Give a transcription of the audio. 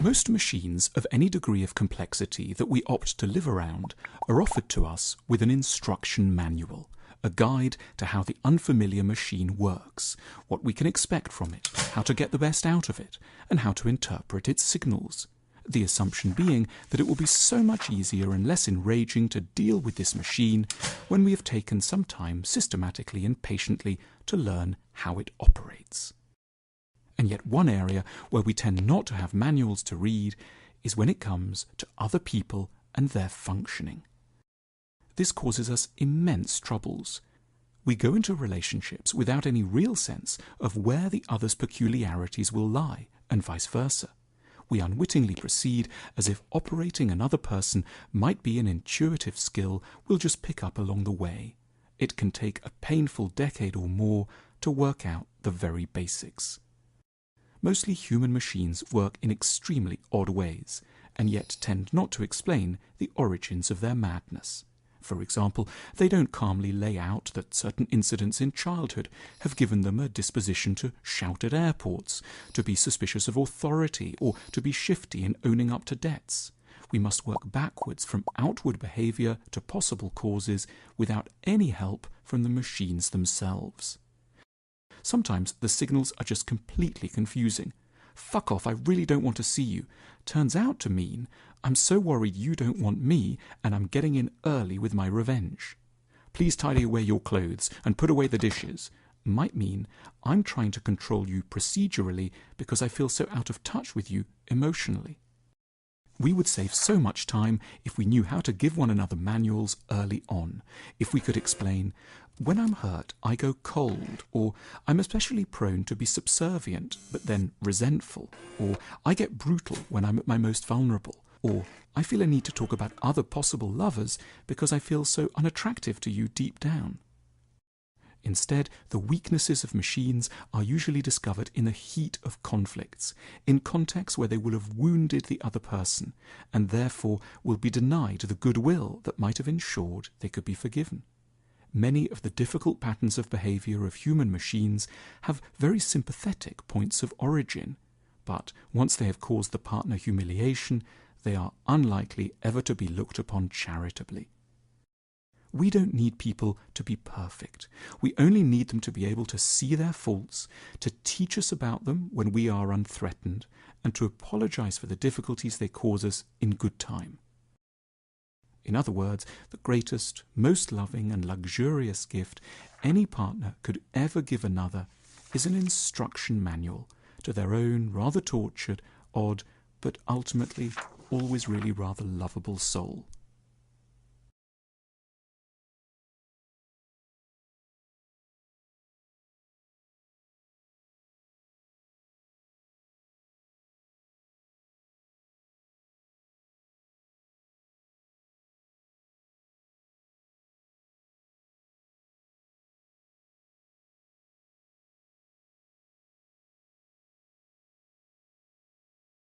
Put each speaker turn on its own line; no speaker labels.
Most machines of any degree of complexity that we opt to live around are offered to us with an instruction manual, a guide to how the unfamiliar machine works, what we can expect from it, how to get the best out of it, and how to interpret its signals. The assumption being that it will be so much easier and less enraging to deal with this machine when we have taken some time systematically and patiently to learn how it operates. And yet one area where we tend not to have manuals to read is when it comes to other people and their functioning. This causes us immense troubles. We go into relationships without any real sense of where the other's peculiarities will lie, and vice versa. We unwittingly proceed as if operating another person might be an intuitive skill we'll just pick up along the way. It can take a painful decade or more to work out the very basics. Mostly human machines work in extremely odd ways, and yet tend not to explain the origins of their madness. For example, they don't calmly lay out that certain incidents in childhood have given them a disposition to shout at airports, to be suspicious of authority, or to be shifty in owning up to debts. We must work backwards from outward behaviour to possible causes without any help from the machines themselves. Sometimes the signals are just completely confusing. Fuck off, I really don't want to see you turns out to mean I'm so worried you don't want me and I'm getting in early with my revenge. Please tidy away your clothes and put away the dishes might mean I'm trying to control you procedurally because I feel so out of touch with you emotionally. We would save so much time if we knew how to give one another manuals early on. If we could explain, when I'm hurt, I go cold, or I'm especially prone to be subservient, but then resentful, or I get brutal when I'm at my most vulnerable, or I feel a need to talk about other possible lovers because I feel so unattractive to you deep down. Instead, the weaknesses of machines are usually discovered in the heat of conflicts, in contexts where they will have wounded the other person, and therefore will be denied the goodwill that might have ensured they could be forgiven. Many of the difficult patterns of behaviour of human machines have very sympathetic points of origin, but once they have caused the partner humiliation, they are unlikely ever to be looked upon charitably. We don't need people to be perfect. We only need them to be able to see their faults, to teach us about them when we are unthreatened, and to apologize for the difficulties they cause us in good time. In other words, the greatest, most loving and luxurious gift any partner could ever give another is an instruction manual to their own rather tortured, odd, but ultimately always really rather lovable soul.